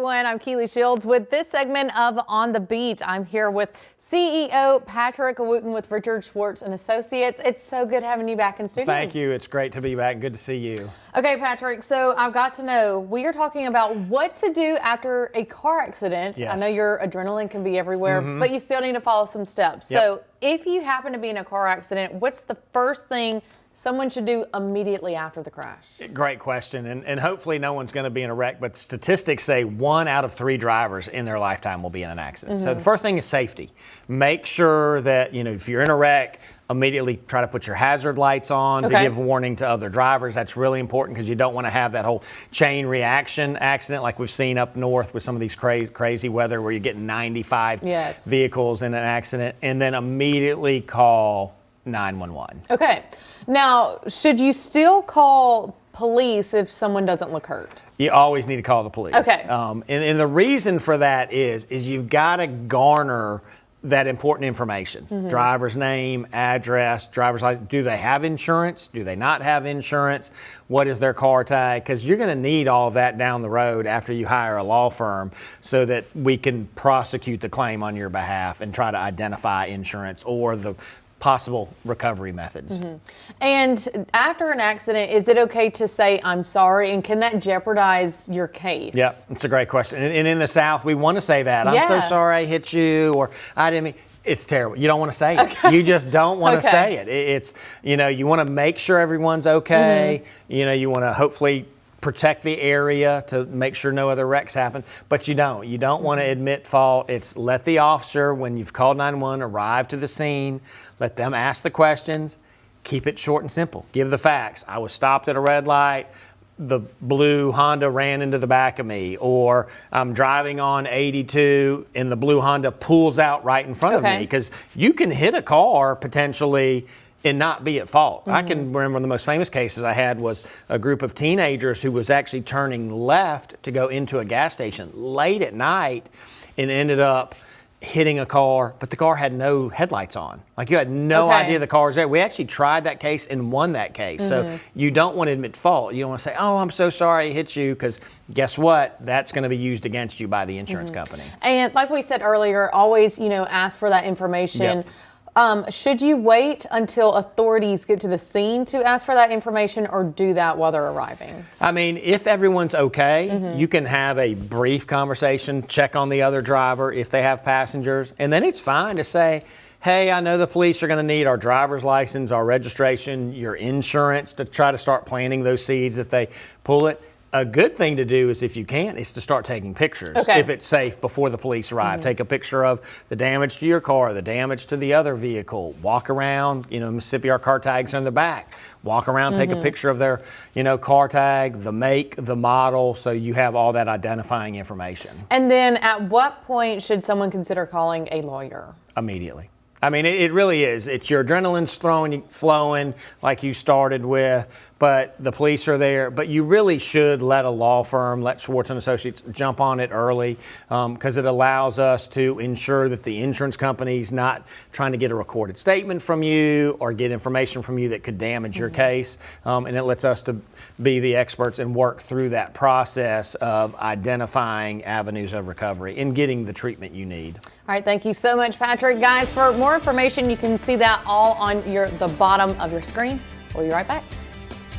everyone. I'm Kealy Shields with this segment of On the Beat. I'm here with CEO Patrick Wooten with Richard Schwartz and Associates. It's so good having you back in studio. Thank you. It's great to be back. Good to see you. Okay, Patrick, so I've got to know, we are talking about what to do after a car accident. Yes. I know your adrenaline can be everywhere, but you still need to follow some steps. Yep. So if you happen to be in a car accident, what's the first thing someone should do immediately after the crash? Great question. And hopefully no one's going to be in a wreck, but statistics say 1 out of 3 drivers in their lifetime will be in an accident. So the first thing is safety. Make sure that, if you're in a wreck, immediately try to put your hazard lights on to give warning to other drivers. That's really important because you don't want to have that whole chain reaction accident like we've seen up north with some of these crazy weather where you're getting 95 vehicles in an accident, and then immediately call 911. Okay. Now, should you still call police if someone doesn't look hurt? You always need to call the police. Okay. And the reason for that is you've got to garner that important information. Driver's name, address, driver's license. Do they have insurance? Do they not have insurance? What is their car tag? Because you're going to need all of that down the road after you hire a law firm so that we can prosecute the claim on your behalf and try to identify insurance or the possible recovery methods. And after an accident, is it okay to say, I'm sorry, and can that jeopardize your case? Yeah, it's a great question. And in the South, we want to say that. I'm so sorry I hit you, or I didn't mean. It's terrible. You don't want to say it. You just don't want to say it. It's, you want to make sure everyone's okay. You want to hopefully protect the area to make sure no other wrecks happen, but you don't want to admit fault. It's let the officer, when you've called 911, arrive to the scene, let them ask the questions, keep it short and simple. Give the facts. I was stopped at a red light, the blue Honda ran into the back of me, or I'm driving on 82 and the blue Honda pulls out right in front of me, because you can hit a car potentially and not be at fault. I can remember one of the most famous cases I had was a group of teenagers who was actually turning left to go into a gas station late at night and ended up hitting a car, but the car had no headlights on. Like, you had no idea the car was there. We actually tried that case and won that case. So you don't want to admit fault. You don't want to say, oh, I'm so sorry I hit you, because guess what? That's going to be used against you by the insurance company. And like we said earlier, always, ask for that information. Should you wait until authorities get to the scene to ask for that information, or do that while they're arriving? I mean, if everyone's okay, you can have a brief conversation, check on the other driver if they have passengers, and then it's fine to say, hey, I know the police are going to need our driver's license, our registration, your insurance, to try to start planting those seeds that they pull it. A good thing to do is, if you can, is to start taking pictures if it's safe before the police arrive. Take a picture of the damage to your car, the damage to the other vehicle. Walk around, Mississippi, our car tags are in the back. Walk around, take a picture of their, car tag, the make, the model, so you have all that identifying information. And then at what point should someone consider calling a lawyer? Immediately. I mean, it really is. It's your adrenaline's flowing like you started with, but the police are there. But you really should let a law firm, let Schwartz and Associates jump on it early, because it allows us to ensure that the insurance company's not trying to get a recorded statement from you or get information from you that could damage your case. And it lets us to be the experts and work through that process of identifying avenues of recovery and getting the treatment you need. All right, thank you so much, Patrick. Guys, for more information, you can see that all on the bottom of your screen. We'll be right back.